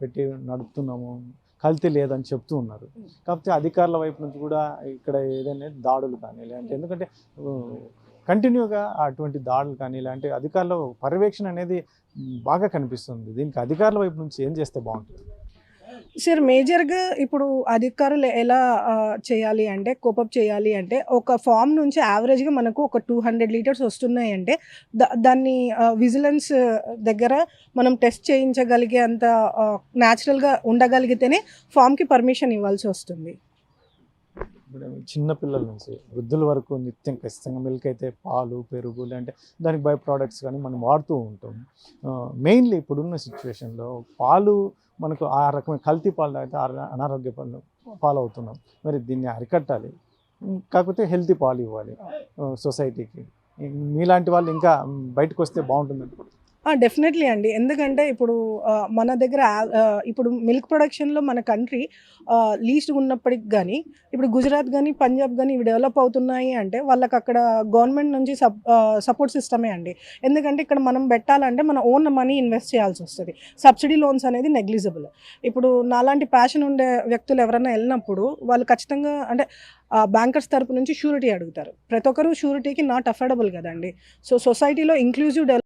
పెట్టి నడుపుతున్నాము, కల్తీ లేదని చెప్తూ ఉన్నారు. కాకపోతే అధికారుల వైపు నుంచి కూడా ఇక్కడ ఏదైనా దాడులు కానీ ఇలాంటి, ఎందుకంటే కంటిన్యూగా అటువంటి దాడులు కానీ ఇలాంటి అధికారుల పర్యవేక్షణ అనేది బాగా కనిపిస్తుంది. దీనికి అధికారుల వైపు నుంచి ఏం చేస్తే బాగుంటుంది? సార్ మేజర్‌గా ఇప్పుడు అధికారులు ఎలా చేయాలి అంటే కోపప్ చేయాలి అంటే ఒక ఫార్మ్ నుంచి యావరేజ్‌గా మనకు ఒక 200 లీటర్స్ వస్తున్నాయంటే దాన్ని విజిలెన్స్ దగ్గర మనం టెస్ట్ చేయించగలిగే అంత న్యాచురల్‌గా ఉండగలిగితేనే ఫార్మ్‌కి పర్మిషన్ ఇవ్వాల్సి వస్తుంది. ఇప్పుడు చిన్న పిల్లల నుంచి వృద్ధుల వరకు నిత్యం ఖచ్చితంగా మిల్క్ అయితే పాలు, పెరుగు లేదంటే దానికి బై ప్రోడక్ట్స్ కానీ మనం వాడుతూ ఉంటాం. మెయిన్లీ ఇప్పుడున్న సిచ్యువేషన్లో పాలు మనకు ఆ రకమైన కల్తీ పాలు తాగితే అనారోగ్య పాలవుతున్నాం. మరి దీన్ని అరికట్టాలి, కాకపోతే హెల్తీ పాలు ఇవ్వాలి సొసైటీకి. మీలాంటి వాళ్ళు ఇంకా బయటకు వస్తే బాగుంటుంది. డెఫినెట్లీ అండి. ఎందుకంటే ఇప్పుడు మన దగ్గర ఇప్పుడు మిల్క్ ప్రొడక్షన్‌లో మన కంట్రీ లీస్ట్‌గా ఉన్నప్పటికి గానీ, ఇప్పుడు గుజరాత్ గానీ, పంజాబ్ గానీ ఇవి డెవలప్ అవుతున్నాయి అంటే వాళ్ళకక్కడ గవర్నమెంట్ నుంచి సపోర్ట్ సిస్టమే అండి. ఎందుకంటే ఇక్కడ మనం పెట్టాలంటే మన ఓన్ మనీ ఇన్వెస్ట్ చేయాల్సొస్తది. సబ్సిడీ లోన్స్ అనేది నెగ్లిజిబుల్. ఇప్పుడు నాలాంటి ప్యాషన్ ఉండే వ్యక్తులు ఎవరైనా ఎళ్ళినప్పుడు వాళ్ళు ఖచ్చితంగా అంటే బ్యాంకర్స్ తరపు నుంచి షూరిటీ అడుగుతారు. ప్రతి ఒక్కరు షూరిటీకి నాట్ అఫోర్డబుల్ గదండీ. సో సొసైటీలో ఇంక్లూజివ్